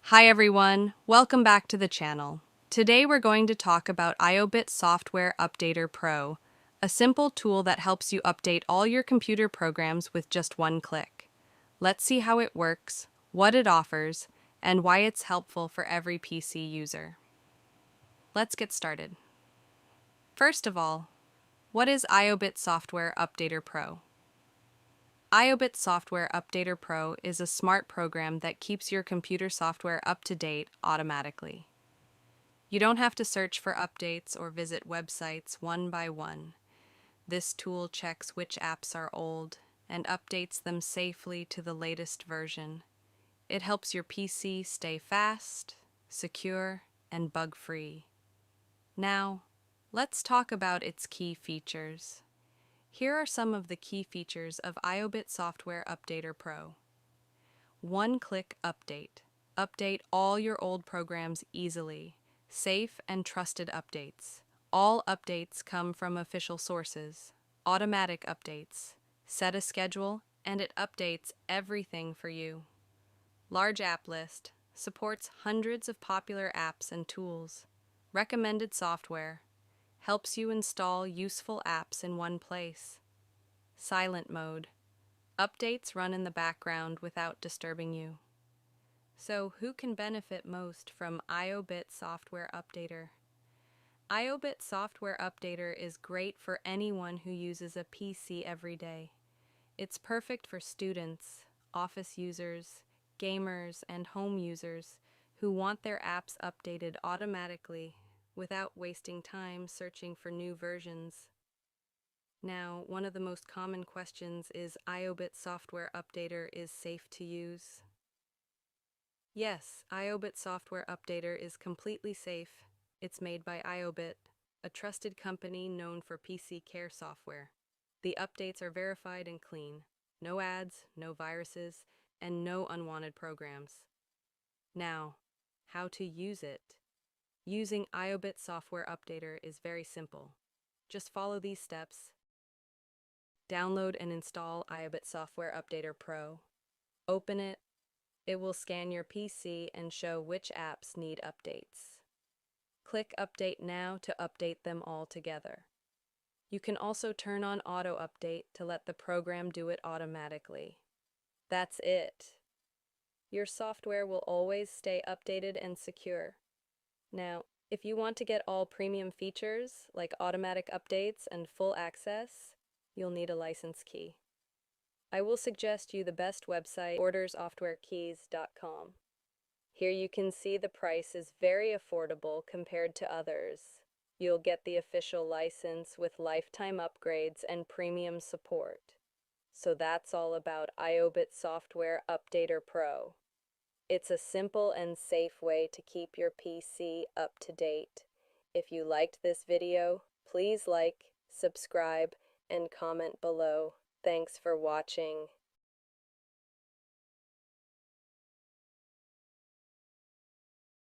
Hi everyone, welcome back to the channel. Today we're going to talk about IObit Software Updater Pro, a simple tool that helps you update all your computer programs with just one click. Let's see how it works, what it offers, and why it's helpful for every PC user. Let's get started. First of all, what is IObit Software Updater Pro? IObit Software Updater Pro is a smart program that keeps your computer software up to date automatically. You don't have to search for updates or visit websites one by one. This tool checks which apps are old and updates them safely to the latest version. It helps your PC stay fast, secure, and bug-free. Now, let's talk about its key features. Here are some of the key features of IObit Software Updater Pro. One-click update. Update all your old programs easily. Safe and trusted updates. All updates come from official sources. Automatic updates. Set a schedule and it updates everything for you. Large app list. Supports hundreds of popular apps and tools. Recommended software. Helps you install useful apps in one place. Silent mode. Updates run in the background without disturbing you. So, who can benefit most from IObit Software Updater? IObit Software Updater is great for anyone who uses a PC every day. It's perfect for students, office users, gamers, and home users who want their apps updated automatically without wasting time searching for new versions. Now, one of the most common questions is IObit Software Updater is safe to use? Yes, IObit Software Updater is completely safe. It's made by IObit, a trusted company known for PC care software. The updates are verified and clean. No ads, no viruses, and no unwanted programs. Now, how to use it? Using IObit Software Updater is very simple. Just follow these steps. Download and install IObit Software Updater Pro. Open it. It will scan your PC and show which apps need updates. Click Update Now to update them all together. You can also turn on Auto Update to let the program do it automatically. That's it. Your software will always stay updated and secure. Now, if you want to get all premium features like automatic updates and full access, you'll need a license key. I will suggest you the best website, ordersoftwarekeys.com. Here you can see the price is very affordable compared to others. You'll get the official license with lifetime upgrades and premium support. So that's all about IObit Software Updater Pro. It's a simple and safe way to keep your PC up to date. If you liked this video, please like, subscribe, and comment below. Thanks for watching.